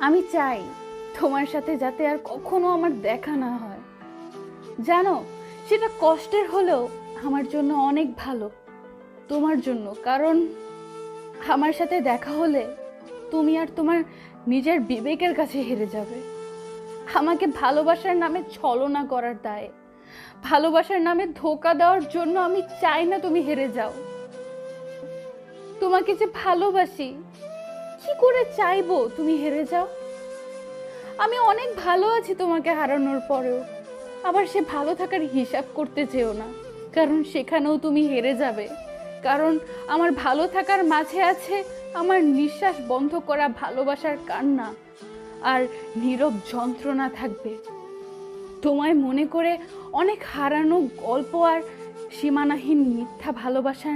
আমি চাই তোমার সাথে যাতে আর কখনো আমার দেখা না হয়। জানো, সেটা কষ্টের হলেও আমার জন্য অনেক ভালো, তোমার জন্য। কারণ আমার সাথে দেখা হলে তুমি আর তোমার নিজের বিবেকের কাছে হেরে যাবে। আমাকে ভালোবাসার নামে ছলনা করার দায়ে, ভালোবাসার নামে ধোঁকা দেওয়ার জন্য আমি চাই না তুমি হেরে যাও। তোমাকে যে ভালোবাসি, কি করে চাইবো তুমি হেরে যাও? আমি অনেক ভালো আছি তোমাকে হারানোর পরেও। আবার সে ভালো থাকার হিসাব করতে চেও না, কারণ সেখানেও তুমি হেরে যাবে। কারণ আমার ভালো থাকার মাঝে আছে আমার নিঃশ্বাস বন্ধ করা ভালোবাসার কান্না আর নীরব যন্ত্রণা থাকবে। তোমায় মনে করে অনেক হারানো গল্প আর সীমানাহীন মিথ্যা ভালোবাসার